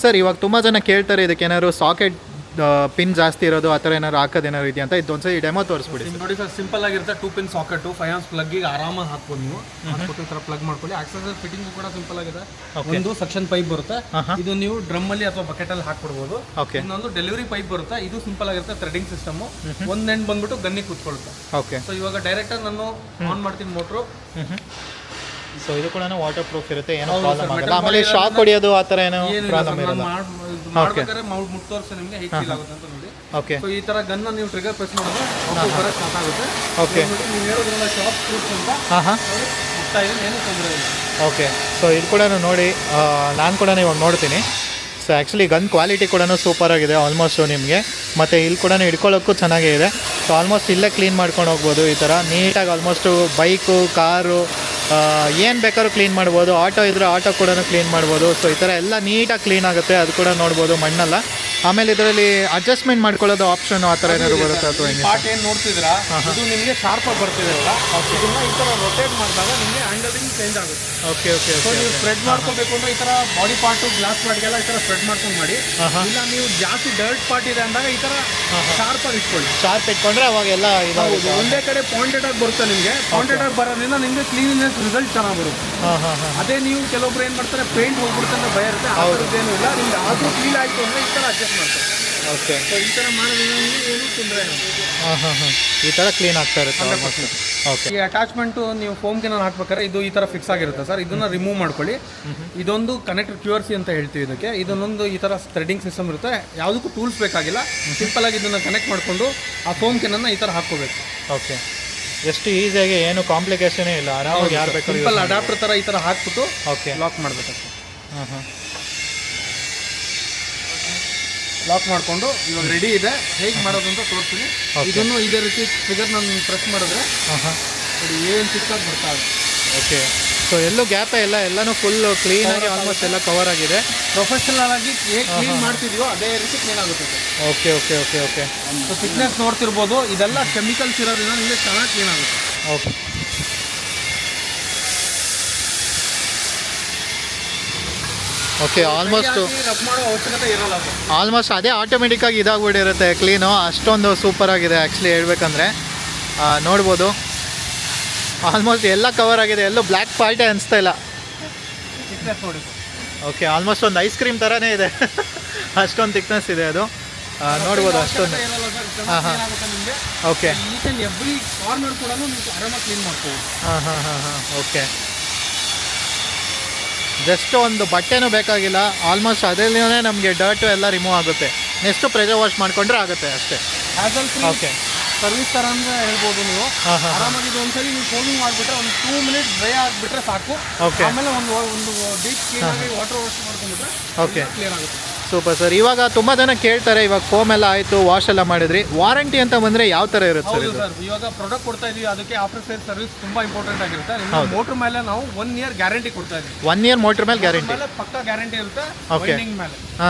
ಸರ್, ಇವಾಗ ತುಂಬ ಜನ ಕೇಳ್ತಾರೆ ಇದಕ್ಕೆ ಏನಾದ್ರು ಸಾಕೆಟ್ ಪಿನ್ ಜಾಸ್ತಿ ಇರೋದು ಆ ಥರ ಏನಾದ್ರು ಹಾಕೋದೇನಾದ್ರು ಇದೆಯಾ ಅಂತ. ಇದೊಂದ್ಸರಿ ಡೆಮೋ ತೋರಿಸ್ಬಿಡಿ ನೋಡಿ ಸರ್. ಸಿಂಪಲ್ ಆಗಿರುತ್ತೆ. 2 pin ಸಾಕೆಟ್ 5 amps ಪ್ಲಗ್ ಆರಾಮಾಗಿ ಹಾಕ್ಬೋದು ನೀವು. ಹಾಕ್ಬಿಟ್ಟು ಈ ಥರ ಪ್ಲಗ್ ಮಾಡ್ಕೊಳ್ಳಿ. ಆಕ್ಸೆಸರಿ ಫಿಟ್ಟಿಂಗ್ ಕೂಡ ಸಿಂಪಲ್ ಆಗಿದೆ. ಒಂದು ಸಕ್ಷನ್ ಪೈಪ್ ಬರುತ್ತೆ, ಇದು ನೀವು ಡ್ರಮ್ ಅಲ್ಲಿ ಅಥವಾ ಬಕೆಟ್ ಅಲ್ಲಿ ಹಾಕ್ಬಿಡ್ಬೋದು. ಇನ್ನೊಂದು ಡೆಲಿವರಿ ಪೈಪ್ ಬರುತ್ತೆ, ಇದು ಸಿಂಪಲ್ ಆಗಿರುತ್ತೆ. Threading system. ಒಂದ್ ಎಂಡ್ ಬಂದ್ಬಿಟ್ಟು ಗನ್ನಿಗೆ ಕೂತ್ಕೊಳ್ಳುತ್ತೆ. ಓಕೆ. ಸೊ ಇವಾಗ ಡೈರೆಕ್ಟ್ ನಾನು ಆನ್ ಮಾಡ್ತೀನಿ ಮೋಟ್ರು. ಸೊ ಇದು ಕೂಡ ವಾಟರ್ ಪ್ರೂಫ್ ಇರುತ್ತೆ, ಏನೋ ಪ್ರಾಬ್ಲಮ್ ಆಗಲ್ಲ. ಆಮೇಲೆ ಶಾಕ್ ಹೊಡಿಯೋದು ಆ ಥರ ಏನೋ ಪ್ರಾಬ್ಲಮ್ ಇರಲ್ಲ. ಮಾಡ್ಬೇಕಾದ್ರೆ ಮುಟ್ ತೋರಿಸಿ ನಿಮಗೆ ಹೇಗೆ ಫೀಲ್ ಆಗುತ್ತೆ ಅಂತ ನೋಡಿ. ಓಕೆ. ಸೊ ಈ ತರ ಗನ್ನ ನೀವು ಟ್ರಿಗರ್ ಪ್ರೆಸ್ ಮಾಡಿದ್ರೆ ಬರಕ್ಕೆ ಸ್ಟಾರ್ಟ್ ಆಗುತ್ತೆ. ಓಕೆ. ನೀವು ಹೇಳೋದ್ರಲ್ಲ ಶಾಕ್ ಪ್ರೂಫ್ ಅಂತ ಮುಟ್ತಾ ಇದೆ, ಏನು ತೊಂದರೆ ಇಲ್ಲ. ಓಕೆ. ಸೊ ಇದು ಕೂಡ ನೋಡಿ, ನಾನು ಕೂಡ ಇವಾಗ ನೋಡ್ತೀನಿ. ಸೊ ಆ್ಯಕ್ಚುಲಿ ಗನ್ ಕ್ವಾಲಿಟಿ ಕೂಡ ಸೂಪರಾಗಿದೆ ಆಲ್ಮೋಸ್ಟು ನಿಮಗೆ. ಮತ್ತು ಇಲ್ಲಿ ಕೂಡ ಹಿಡ್ಕೊಳ್ಳೋಕ್ಕೂ ಚೆನ್ನಾಗೇ ಇದೆ. ಸೊ ಆಲ್ಮೋಸ್ಟ್ ಇಲ್ಲೇ ಕ್ಲೀನ್ ಮಾಡ್ಕೊಂಡು ಹೋಗ್ಬೋದು ಈ ಥರ ನೀಟಾಗಿ. ಆಲ್ಮೋಸ್ಟು ಬೈಕು, ಕಾರು ಏನು ಬೇಕಾದ್ರೂ ಕ್ಲೀನ್ ಮಾಡ್ಬೋದು. ಆಟೋ ಇದ್ದರೆ ಆಟೋ ಕೂಡ ಕ್ಲೀನ್ ಮಾಡ್ಬೋದು. ಸೊ ಈ ಥರ ಎಲ್ಲ ನೀಟಾಗಿ ಕ್ಲೀನ್ ಆಗುತ್ತೆ, ಅದು ಕೂಡ ನೋಡ್ಬೋದು ಮಣ್ಣಲ್ಲ. ಆಮೇಲೆ ಇದರಲ್ಲಿ ಅಡ್ಜಸ್ಟ್ಮೆಂಟ್ ಮಾಡ್ಕೊಳ್ಳೋದು ಆಪ್ಷನ್ ಆ ಥರ ಏನಾದ್ರು ಬರುತ್ತೆ ಅಥವಾ ಹೆಂಗೆ? ಪಾರ್ಟ್ ಏನು ನೋಡ್ತಿದ್ದೀರಾ, ಇದು ನಿಮಗೆ ಶಾರ್ಪಾಗಿ ಬರ್ತಿದೆ ಅಲ್ಲ, ಇದನ್ನ ಈ ಥರ ರೊಟೇಟ್ ಮಾಡಿದಾಗ ನಿಮಗೆ ಹ್ಯಾಂಡಲಿಂಗ್ ಚೇಂಜ್ ಆಗುತ್ತೆ. Okay okay. ಸೊ ನೀವು ಸ್ಪ್ರೆಡ್ ಮಾಡ್ಕೋಬೇಕು ಅಂದ್ರೆ ಈ ಥರ ಬಾಡಿ ಪಾರ್ಟು, ಗ್ಲಾಸ್ ಪಾರ್ಟ್ಗೆಲ್ಲ ಈ ಥರ ಸ್ಪ್ರೆಡ್ ಮಾಡ್ಕೊಂಡು ಮಾಡಿ. ಇಲ್ಲ ನೀವು ಜಾಸ್ತಿ ಡರ್ಟ್ ಪಾರ್ಟ್ ಇದೆ ಅಂದಾಗ ಈ ಥರ ಶಾರ್ಪಾಗಿ ಇಟ್ಕೊಳ್ಳಿ. ಶಾರ್ಪ್ ಇಟ್ಕೊಂಡ್ರೆ ಅವಾಗೆಲ್ಲ ಇದಾಗುತ್ತೆ. ಒಂದೇ ಕಡೆ ಪಾಯಿಂಟೆಡ್ ಆಗಿ ಬರುತ್ತೆ ನಿಮಗೆ. ಪಾಯಿಂಟೆಡ್ ಆಗಿ ಬರೋದ್ರಿಂದ ನಿಮಗೆ ಕ್ಲೀನ್ನೆಸ್ ರಿಸಲ್ಟ್ ಚೆನ್ನಾಗಿ ಬರುತ್ತೆ. ಅದೇ ನೀವು ಕೆಲವೊಬ್ರು ಏನು ಮಾಡ್ತಾರೆ, ಪೇಂಟ್ ಹೋಗ್ಬಿಡುತ್ತೆ ಅಂತ ಭಯ ಇರುತ್ತೆ. ಅವ್ರದ್ದೇನು ಇಲ್ಲ, ನಿಮ್ಗೆ ಆದರೂ ಕ್ಲೀನ್ ಆಯಿತು ಅಂದರೆ ಈ ಥರ ಅಡ್ಜಸ್ಟ್ ಮಾಡ್ತಾರೆ. ಓಕೆ. ಸೊ ಈ ಥರ ಮಾಡೋದ್ರಿಂದ ನಿಮಗೆ ಏನೂ ತೊಂದರೆ ಇಲ್ಲ. ಈ ಥರ ಕ್ಲೀನ್ ಆಗ್ತಾ ಇರುತ್ತೆ. ಓಕೆ. ಈ ಅಟ್ಯಾಚ್ಮೆಂಟು ನೀವು ಫೋಮ್ಗೆ ನಾನು ಹಾಕ್ಬೇಕಾದ್ರೆ ಇದು ಈ ಥರ ಫಿಕ್ಸ್ ಆಗಿರುತ್ತೆ ಸರ್. ಇದನ್ನು ರಿಮೂವ್ ಮಾಡ್ಕೊಳ್ಳಿ. ಇದೊಂದು ಕನೆಕ್ಟ್ QRC ಅಂತ ಹೇಳ್ತೀವಿ ಇದಕ್ಕೆ. ಇದನ್ನೊಂದು ಈ ಥರ ಥ್ರೆಡಿಂಗ್ ಸಿಸ್ಟಮ್ ಇರುತ್ತೆ. ಯಾವುದಕ್ಕೂ ಟೂಲ್ಸ್ ಬೇಕಾಗಿಲ್ಲ. ಸಿಂಪಲ್ ಆಗಿ ಇದನ್ನು ಕನೆಕ್ಟ್ ಮಾಡಿಕೊಂಡು ಆ ಫೋಮ್ ಕೆನನ್ನು ಈ ಥರ ಹಾಕ್ಕೋಬೇಕು. ಓಕೆ. ಎಷ್ಟು ಈಸಿಯಾಗಿ, ಏನು ಕಾಂಪ್ಲಿಕೇಶನೇ ಇಲ್ಲ, ಆರಾಮಾಗಿ ಯಾರು ಬೇಕಾದ್ರೂ ಸಿಂಪಲ್ ಅಡಾಪ್ಟರ್ ಥರ ಈ ಥರ ಹಾಕ್ಬಿಟ್ಟು ಓಕೆ ಲಾಕ್ ಮಾಡಬೇಕು. ಲಾಕ್ ಮಾಡಿಕೊಂಡು ಇವಾಗ ರೆಡಿ ಇದೆ. ಹೇಗೆ ಮಾಡೋದು ಅಂತ ತೋರಿಸ್ತೀನಿ. ಇದನ್ನು ಇದೇ ರೀತಿ ಫಿಗರ್ ನಾನು ಪ್ರೆಸ್ ಮಾಡಿದ್ರೆ ಅದು ಏನು ಸಿಕ್ಕಾಗಿ ಬರ್ತಾ ಇದೆ. ಓಕೆ. ಸೊ ಎಲ್ಲೂ ಗ್ಯಾಪೇ ಇಲ್ಲ, ಎಲ್ಲನೂ ಫುಲ್ ಕ್ಲೀನಾಗಿ ಆಲ್ಮೋಸ್ಟ್ ಎಲ್ಲ ಕವರ್ ಆಗಿದೆ. ಪ್ರೊಫೆಷನಲ್ ಆಗಿ ಹೇಗೆ ಕ್ಲೀನ್ ಮಾಡ್ತಿದೆಯೋ ಅದೇ ರೀತಿ ಕ್ಲೀನ್ ಆಗುತ್ತೆ sir. Okay okay okay okay. So thickness ನೋಡ್ತಿರ್ಬೋದು, ಇದೆಲ್ಲ ಕೆಮಿಕಲ್ಸ್ ಇರೋದ್ರಿಂದ ನಿಮಗೆ ಚೆನ್ನಾಗಿ ಕ್ಲೀನ್ ಆಗುತ್ತೆ. ಓಕೆ. ಓಕೆ. ಆಲ್ಮೋಸ್ಟ್ ರಬ್ ಮಾಡೋ ಅವಶ್ಯಕತೆ ಇರಲ್ಲ ಸರ್. ಆಲ್ಮೋಸ್ಟ್ ಅದೇ ಆಟೋಮೆಟಿಕ್ಕಾಗಿ ಇದಾಗ್ಬಿಟ್ಟಿರುತ್ತೆ ಕ್ಲೀನು. ಅಷ್ಟೊಂದು ಸೂಪರಾಗಿದೆ ಆ್ಯಕ್ಚುಲಿ ಹೇಳ್ಬೇಕಂದ್ರೆ. ನೋಡ್ಬೋದು ಆಲ್ಮೋಸ್ಟ್ ಎಲ್ಲ ಕವರ್ ಆಗಿದೆ, ಎಲ್ಲೂ ಬ್ಲ್ಯಾಕ್ ಪಾರ್ಟೇ ಅನಿಸ್ತಾ ಇಲ್ಲ. ಥಿಕ್ನೆಸ್ ನೋಡಿ. ಓಕೆ. ಆಲ್ಮೋಸ್ಟ್ ಒಂದು ಐಸ್ ಕ್ರೀಮ್ ಥರನೇ ಇದೆ, ಅಷ್ಟೊಂದು ಥಿಕ್ನೆಸ್ ಇದೆ ಅದು. ನೋಡ್ಬೋದು ಅಷ್ಟೊಂದು. ನಿಮಗೆ okay. Each and every corner ಕೂಡ ನೀವು ಆರಾಮಾಗಿ ಕ್ಲೀನ್ ಮಾಡ್ಕೋಬೋದು. ಓಕೆ. ಜಸ್ಟ್ ಒಂದು ಬಟ್ಟೆನೂ ಬೇಕಾಗಿಲ್ಲ. ಆಲ್ಮೋಸ್ಟ್ ಅದರಲ್ಲೇ ನಮಗೆ ಡರ್ಟು ಎಲ್ಲ ರಿಮೂವ್ ಆಗುತ್ತೆ. ನೆಕ್ಸ್ಟು ಪ್ರೆಷರ್ ವಾಶ್ ಮಾಡಿಕೊಂಡ್ರೆ ಆಗುತ್ತೆ ಅಷ್ಟೇ. ಓಕೆ. ಸರ್ವಿಸ್ ಥರ ಅಂದರೆ ಹೇಳ್ಬೋದು ನೀವು. ಆರಾಮಾಗಿ ಇದು ಒಂದ್ಸರಿ ನೀವು ಫೋನಿಂಗ್ ಮಾಡಿಬಿಟ್ರೆ ಒಂದು 2 minutes ಡ್ರೈ ಆಗಿಬಿಟ್ರೆ ಸಾಕು. ಓಕೆ. ಆಮೇಲೆ ಒಂದು ಡೀಪ್ ಕ್ಲೀನಾಗಿ ವಾಟರ್ ವಾಶ್ ಮಾಡ್ಕೊಂಡ್ಬಿಟ್ರೆ ಓಕೆ ಕ್ಲಿಯರ್ ಆಗುತ್ತೆ. Super sir. ಇವಾಗ ತುಂಬ ಜನ ಕೇಳ್ತಾರೆ, ಇವಾಗ ಫೋಮ್ ಎಲ್ಲ ಆಯಿತು, ವಾಶ್ ಎಲ್ಲ ಮಾಡಿದ್ರಿ, ವಾರಂಟಿ ಅಂತ ಬಂದರೆ ಯಾವ ಥರ ಇರುತ್ತೆ ಸರ್? ಹೌದು ಸರ್, ಇವಾಗ ಪ್ರಾಡಕ್ಟ್ ಕೊಡ್ತಾ ಇದೀವಿ, ಅದಕ್ಕೆ ಆಫ್ಟರ್ ಸೇಲ್ ಸರ್ವಿಸ್ ತುಂಬ ಇಂಪಾರ್ಟೆಂಟ್ ಆಗಿರುತ್ತೆ. ನಿಮ್ಮ ಮೋಟರ್ ಮೇಲೆ ನಾವು 1 year ಗ್ಯಾರಂಟಿ ಕೊಡ್ತಾ ಇದ್ದೀವಿ. 1 year ಮೋಟರ್ ಮೇಲೆ ಗ್ಯಾರಂಟಿ ಪಕ್ಕ ಗ್ಯಾರಂಟಿ ಇರುತ್ತೆ. ಓಕೆ. ವೈಂಡಿಂಗ್ ಮೇಲೆ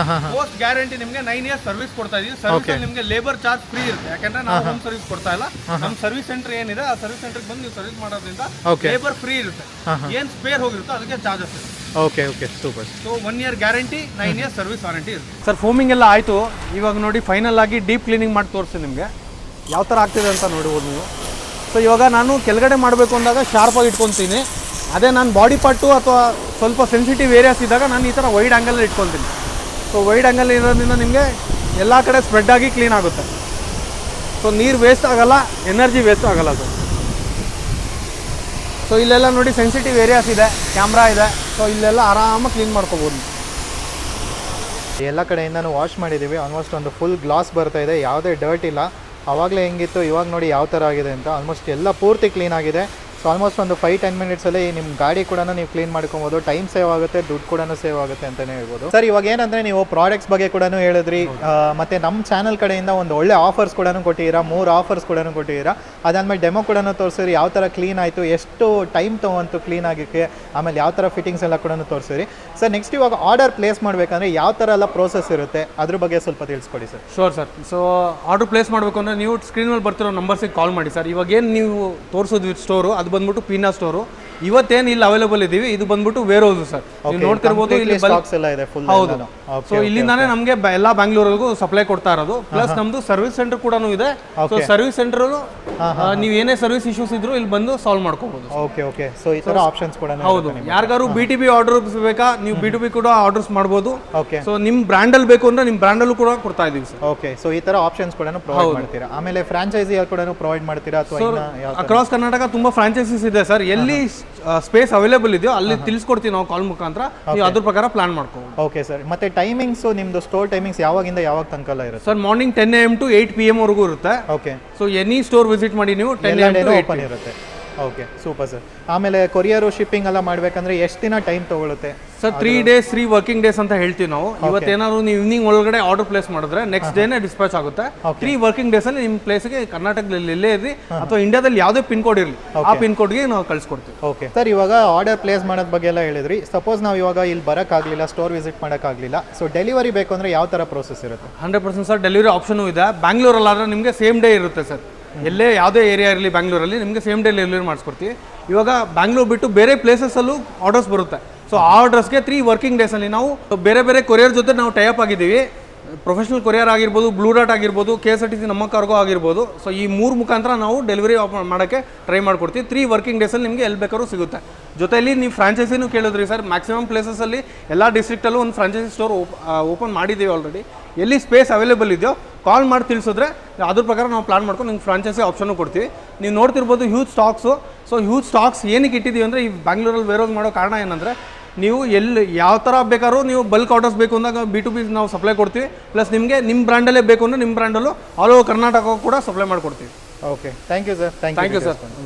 ಪೋಸ್ಟ್ ಗ್ಯಾರಂಟಿ ನಿಮಗೆ 9 years ಸರ್ವಿಸ್ ಕೊಡ್ತಾ ಇದೀವಿ. ಸರ್ವಿಸ್ ನಿಮಗೆ ಲೇಬರ್ ಚಾರ್ಜ್ ಫ್ರೀ ಇರುತ್ತೆ, ಯಾಕಂದ್ರೆ ನಾವು ಹೋಮ್ ಸರ್ವಿಸ್ ಕೊಡ್ತಾ ಇಲ್ಲ. ನಮ್ಮ ಸರ್ವಿಸ್ ಸೆಂಟರ್ ಏನಿದೆ ಆ ಸರ್ವಿಸ್ ಸೆಂಟರ್ಗೆ ಬಂದು ನೀವು ಸರ್ವಿಸ್ ಮಾಡೋದ್ರಿಂದ ಲೇಬರ್ ಫ್ರೀ ಇರುತ್ತೆ. ಏನು ಸ್ಪೇರ್ ಹೋಗಿರುತ್ತೋ ಅದಕ್ಕೆ ಚಾರ್ಜಸ್ ಇರುತ್ತೆ. Okay okay. Super. So 1 year guarantee, 9 years service warranty ಇರುತ್ತೆ ಸರ್. ಫೋಮಿಂಗ್ ಎಲ್ಲ ಆಯಿತು. ಇವಾಗ ನೋಡಿ ಫೈನಲ್ ಆಗಿ ಡೀಪ್ ಕ್ಲೀನಿಂಗ್ ಮಾಡಿ ತೋರಿಸ್ತೀನಿ ನಿಮಗೆ ಯಾವ ಥರ ಆಗ್ತಿದೆ ಅಂತ ನೋಡ್ಬೋದು ನೀವು. ಸೊ ಇವಾಗ ನಾನು ಕೆಳಗಡೆ ಮಾಡಬೇಕು ಅಂದಾಗ ಶಾರ್ಪಾಗಿ ಇಟ್ಕೊತೀನಿ. ಅದೇ ನಾನು ಬಾಡಿ ಪಾರ್ಟು ಅಥವಾ ಸ್ವಲ್ಪ ಸೆನ್ಸಿಟಿವ್ ಏರಿಯಾಸ್ ಇದ್ದಾಗ ನಾನು ಈ ಥರ ವೈಡ್ ಆ್ಯಂಗಲ್ ಇಟ್ಕೊತೀನಿ. ಸೊ ವೈಡ್ ಆ್ಯಂಗಲ್ ಇರೋದ್ರಿಂದ ನಿಮಗೆ ಎಲ್ಲ ಕಡೆ ಸ್ಪ್ರೆಡ್ ಆಗಿ ಕ್ಲೀನ್ ಆಗುತ್ತೆ. ಸೊ ನೀರು ವೇಸ್ಟ್ ಆಗಲ್ಲ, ಎನರ್ಜಿ ವೇಸ್ಟ್ ಆಗಲ್ಲ ಸರ್. ಸೊ ಇಲ್ಲೆಲ್ಲ ನೋಡಿ ಸೆನ್ಸಿಟಿವ್ ಏರಿಯಾಸ್ ಇದೆ, ಕ್ಯಾಮ್ರಾ ಇದೆ. ಸೊ ಇಲ್ಲೆಲ್ಲ ಆರಾಮಾಗಿ ಕ್ಲೀನ್ ಮಾಡ್ಕೋಬೋದು. ಎಲ್ಲ ಕಡೆಯಿಂದನೂ ವಾಶ್ ಮಾಡಿದ್ದೀವಿ. ಆಲ್ಮೋಸ್ಟ್ ಒಂದು ಫುಲ್ ಗ್ಲಾಸ್ ಬರ್ತಾ ಇದೆ, ಯಾವುದೇ ಡರ್ಟ್ ಇಲ್ಲ. ಆವಾಗಲೇ ಹೆಂಗಿತ್ತು ಇವಾಗ ನೋಡಿ ಯಾವ ಥರ ಆಗಿದೆ ಅಂತ. ಆಲ್ಮೋಸ್ಟ್ ಎಲ್ಲ ಪೂರ್ತಿ ಕ್ಲೀನ್ ಆಗಿದೆ. ಸೊ ಆಲ್ಮೋಸ್ಟ್ ಒಂದು 5-10 ಮಿನಿಟ್ಸಲ್ಲಿ ನಿಮ್ಮ ಗಾಡಿ ಕೂಡ ನೀವು ಕ್ಲೀನ್ ಮಾಡ್ಕೊಬೋದು. ಟೈಮ್ ಸೇವ್ ಆಗುತ್ತೆ, ದುಡ್ಡು ಕೂಡ ಸೇವ್ ಆಗುತ್ತೆ ಅಂತಲೇ ಹೇಳ್ಬೋದು. ಸರ್ ಇವಾಗ ಏನಂದರೆ ನೀವು ಪ್ರಾಡಕ್ಟ್ಸ್ ಬಗ್ಗೆ ಕೂಡ ಹೇಳಿದ್ರಿ, ಮತ್ತು ನಮ್ಮ ಚಾನಲ್ ಕಡೆಯಿಂದ ಒಂದು ಒಳ್ಳೆ ಆಫರ್ಸ್ ಕೂಡ ಕೊಟ್ಟಿದ್ದೀರಾ, 3 ಆಫರ್ಸ್ ಕೂಡ ಕೊಟ್ಟಿದ್ದೀರಾ. ಅದಾದಮೇಲೆ ಡೆಮೋ ಕೂಡ ತೋರಿಸಿರಿ, ಯಾವ ಥರ ಕ್ಲೀನ್ ಆಯಿತು, ಎಷ್ಟು ಟೈಮ್ ತೊಗೊಂತು ಕ್ಲೀನ್ ಆಗೋಕ್ಕೆ, ಆಮೇಲೆ ಯಾವ ಥರ ಫಿಟ್ಟಿಂಗ್ಸ್ ಎಲ್ಲ ಕೂಡ ತೋರಿಸಿರಿ. ಸರ್ ನೆಕ್ಸ್ಟ್ ಇವಾಗ ಆರ್ಡರ್ ಪ್ಲೇಸ್ ಮಾಡಬೇಕಂದ್ರೆ ಯಾವ ಥರ ಎಲ್ಲ ಪ್ರೋಸೆಸ್ ಇರುತ್ತೆ ಅದ್ರ ಬಗ್ಗೆ ಸ್ವಲ್ಪ ತಿಳಿಸ್ಕೊಡಿ sir. Sure sir. So order place ಮಾಡಬೇಕು ಅಂದರೆ ನೀವು ಸ್ಕ್ರೀನ್ ಮೇಲೆ ಬರ್ತಿರೋ ನಂಬರ್ಸಿಗೆ ಕಾಲ್ ಮಾಡಿ ಸರ್. ಇವಾಗ ಏನು ನೀವು ತೋರಿಸೋದು ಸ್ಟೋರು ಅದು ಬಂದ್ಬಿಟ್ಟು ಪೀನಾ ಸ್ಟೋರು. ಇವತ್ತೇನು ಇಲ್ಲಿ ಅವೈಲೇಬಲ್ ಇದೀವಿ, ಇದು ಬಂದ್ಬಿಟ್ಟು ವೇರ್ ಹೌಸ್ ಸರ್. ನೀವು ನೋಡ್ತಿರ್ಬೋದು ಇಲ್ಲಿ ಸ್ಟಾಕ್ಸ್ ಎಲ್ಲ ಇದೆ ಫುಲ್. ಹೌದು. ಸೊ ಇಲ್ಲಿಂದಾನೇ ನಮಗೆ ಎಲ್ಲ ಬ್ಯಾಂಗ್ಳೂರಿಗೂ ಸಪ್ಲೈ ಕೊಡ್ತಾ ಇರೋದು. ಪ್ಲಸ್ ನಮ್ದು ಸರ್ವಿಸ್ ಸೆಂಟರ್ ಕೂಡ ಇದೆ. ಸೊ ಸರ್ವಿಸ್ ಸೆಂಟರ್ ನೀವು ಏನೇ ಸರ್ವಿಸ್ ಇಶ್ಯೂಸ್ ಇದ್ರು ಇಲ್ಲಿ ಬಂದು ಸಾಲ್ವ್ ಮಾಡ್ಕೋಬಹುದು. Okay okay. ಸೊ ಈ ತರ ಆಪ್ಷನ್ಸ್ ಕೂಡ ಹೌದು. ಯಾರಿಗಾರು B2B ಆರ್ಡರ್ಸ್ ಬೇಕಾ, ನೀವು B2B ಕೂಡ ಆರ್ಡರ್ಸ್ ಮಾಡ್ಬೋದು. ಓಕೆ. ಸೊ ನಿಮ್ಮ ಬ್ರ್ಯಾಂಡ್ ಅಲ್ಲಿ ಬೇಕು ಅಂದ್ರೆ ನಿಮ್ಮ ಬ್ರ್ಯಾಂಡ್ ಅಲ್ಲೂ ಕೂಡ ಕೊಡ್ತಾ ಇದೀವಿ ಸರ್. ಓಕೆ. ಸೊ ಈ ತರ ಆಪ್ಷನ್ಸ್ ಕೂಡ ಪ್ರೊವೈಡ್ ಮಾಡ್ತೀರಾ. ಆಮೇಲೆ ಫ್ರಾಂಚೈಸಿ ಕೂಡ ಪ್ರೊವೈಡ್ ಮಾಡ್ತೀರಾ ಅಥವಾ ಅಕ್ರಾಸ್ ಕರ್ನಾಟಕ ತುಂಬಾ ಫ್ರಾಂಚೈಸೀಸ್ ಇದೆ ಸರ್. ಎಲ್ಲಿ ಸ್ಪೇಸ್ ಅವೈಲೇಬಲ್ ಇದೆಯೋ ಅಲ್ಲಿ ತಿಳಿಸ್ಕೊಡ್ತೀವಿ ನಾವು ಕಾಲ್ ಮುಖಾಂತರ. ನೀವು ಅದ್ರ ಪ್ರಕಾರ ಪ್ಲಾನ್ ಮಾಡ್ಕೋಬಹುದು. Okay sir. ಮತ್ತೆ ಟೈಮಿಂಗ್ಸ್ ನಿಮ್ದು ಸ್ಟೋರ್ ಟೈಮಿಂಗ್ಸ್ ಯಾವಾಗಿಂದ ಯಾವಾಗ ತನಕ ಇರುತ್ತೆ sir? Morning 10 AM to 8 PM ವರೆಗೂ ಇರುತ್ತೆ. Okay. So any store visit ಮಾಡಿ ನೀವು 10 AM to 8 ಓಪನ್ ಇರುತ್ತೆ. Okay super sir. ಆಮೇಲೆ ಕೊರಿಯರು ಶಿಪ್ಪಿಂಗ್ ಎಲ್ಲ ಮಾಡ್ಬೇಕಂದ್ರೆ ಎಷ್ಟು ದಿನ ಟೈಮ್ ತಗೊಳುತ್ತೆ ಸರ್? 3 days 3 ವರ್ಕಿಂಗ್ ಡೇಸ್ ಅಂತ ಹೇಳ್ತೀವಿ ನಾವು. ಇವತ್ತೇನಾದ್ರು ನೀವು ಈವ್ನಿಂಗ್ ಒಳಗಡೆ ಆರ್ಡರ್ ಪ್ಲೇಸ್ ಮಾಡಿದ್ರೆ ನೆಕ್ಸ್ಟ್ ಡೇನೇ ಡಿಸ್ಪ್ಯಾಚ್ ಆಗುತ್ತೆ. 3 ವರ್ಕಿಂಗ್ ಡೇಸ್ ಅಲ್ಲಿ ನಿಮ್ಮ ಪ್ಲೇಸ್ಗೆ ಕರ್ನಾಟಕದಲ್ಲಿ ಎಲ್ಲೇ ಇರಲಿ ಅಥವಾ ಇಂಡಿಯಾದಲ್ಲಿ ಯಾವುದೇ ಪಿನ್ ಕೋಡ್ ಇರಲಿ ಆ ಪಿನ್ ಕೋಡ್ಗೆ ನಾವು ಕಳ್ಸಿಕೊಡ್ತೀವಿ. Okay sir. ಇವಾಗ ಆರ್ಡರ್ ಪ್ಲೇಸ್ ಮಾಡೋದ್ ಬಗ್ಗೆ ಎಲ್ಲ ಹೇಳಿದ್ರಿ. ಸಪೋಸ್ ನಾವು ಇವಾಗ ಇಲ್ಲಿ ಬರೋಕ್ಕಾಗಲಿಲ್ಲ, ಸ್ಟೋರ್ ವಿಸಿಟ್ ಮಾಡೋಕ್ಕಾಗಲಿಲ್ಲ, ಸೊ ಡೆಲಿವರಿ ಬೇಕು ಅಂದ್ರೆ ಯಾವ ಥರ ಪ್ರೋಸೆಸ್ ಇರುತ್ತೆ? 100% ಸರ್ ಡೆಲಿವರಿ ಆಪ್ಷನು ಇದೆ. ಬ್ಯಾಂಗ್ಳೂರಲ್ಲಾದ್ರೆ ನಿಮಗೆ ಸೇಮ್ ಡೇ ಇರುತ್ತೆ ಸರ್. ಎಲ್ಲೇ ಯಾವುದೇ ಏರಿಯಾ ಇರಲಿ ಬ್ಯಾಂಗ್ಳೂರಲ್ಲಿ ನಿಮಗೆ ಸೇಮ್ ಡೇ ಡೆಲಿವರಿ ಮಾಡಿಸ್ಕೊಡ್ತೀವಿ. ಇವಾಗ ಬ್ಯಾಂಗ್ಳೂರ್ ಬಿಟ್ಟು ಬೇರೆ ಪ್ಲೇಸಸ್ಸಲ್ಲೂ ಆರ್ಡರ್ಸ್ ಬರುತ್ತೆ. ಸೊ ಆ ಆರ್ಡರ್ಸ್ಗೆ 3 ವರ್ಕಿಂಗ್ ಡೇಸಲ್ಲಿ ನಾವು ಬೇರೆ ಬೇರೆ ಕೊರಿಯರ್ ಜೊತೆ ನಾವು ಟೈಅಪ್ ಆಗಿದ್ದೀವಿ. ಪ್ರೊಫೆಷನಲ್ ಕೊರಿಯರ್ ಆಗಿರ್ಬೋದು, ಬ್ಲೂ ಡಾಟ್ ಆಗಿರ್ಬೋದು, KSRTC ನಮ್ಮ ಕಾರ್ಗೋ ಆಗಿರ್ಬೋದು. ಸೊ ಈ 3 ಮುಖಾಂತರ ನಾವು ಡೆಲಿವರಿ ಮಾಡೋಕ್ಕೆ ಟ್ರೈ ಮಾಡ್ಕೊಡ್ತೀವಿ. 3 ವರ್ಕಿಂಗ್ ಡೇಸಲ್ಲಿ ನಿಮಗೆ ಎಲ್ಲಿ ಬೇಕಾದ್ರೂ ಸಿಗುತ್ತೆ. ಜೊತೆಯಲ್ಲಿ ನೀವು ಫ್ರಾಂಚೈಸಿನೂ ಕೇಳಿದ್ರಿ ಸರ್. ಮ್ಯಾಕ್ಸಿಮಮ್ ಪ್ಲೇಸಸಲ್ಲಿ ಎಲ್ಲ ಡಿಸ್ಟ್ರಿಕ್ಟಲ್ಲೂ ಒಂದು ಫ್ರಾಂಚೈಸಿ ಸ್ಟೋರ್ ಓಪನ್ ಮಾಡಿದ್ದೀವಿ ಆಲ್ರೆಡಿ. ಎಲ್ಲಿ ಸ್ಪೇಸ್ ಅವೈಲೇಬಲ್ ಇದೆಯೋ ಕಾಲ್ ಮಾಡಿ ತಿಳಿಸಿದ್ರೆ ಅದ್ರ ಪ್ರಕಾರ ನಾವು ಪ್ಲಾನ್ ಮಾಡ್ಕೊಂಡು ನಿಮ್ಗೆ ಫ್ರಾಂಚೈಸಿ ಆಪ್ಷನ್ನು ಕೊಡ್ತೀವಿ. ನೀವು ನೋಡ್ತಿರ್ಬೋದು huge stocks. So huge stocks ಏನಕ್ಕೆ ಇಟ್ಟಿದ್ದೀವಿ ಅಂದರೆ ಈ ಬ್ಯಾಂಗ್ಳೂರಲ್ಲಿ ವೇರೋಸ್ ಮಾಡೋ ಕಾರಣ ಏನಂದರೆ ನೀವು ಎಲ್ಲಿ ಯಾವ ಥರ ಬೇಕಾದ್ರೂ ನೀವು ಬಲ್ಕ್ ಆರ್ಡರ್ಸ್ ಬೇಕು ಅಂದಾಗ B2B ನಾವು ಸಪ್ಲೈ ಕೊಡ್ತೀವಿ. ಪ್ಲಸ್ ನಿಮಗೆ ನಿಮ್ಮ ಬ್ರ್ಯಾಂಡಲ್ಲೇ ಬೇಕು ಅಂದರೆ ನಿಮ್ಮ ಬ್ರ್ಯಾಂಡಲ್ಲೂ ಆಲ್ ಓವರ್ ಕರ್ನಾಟಕ ಕೂಡ ಸಪ್ಲೈ ಮಾಡಿಕೊಡ್ತೀವಿ. Okay. Thank you sir. Thank you sir.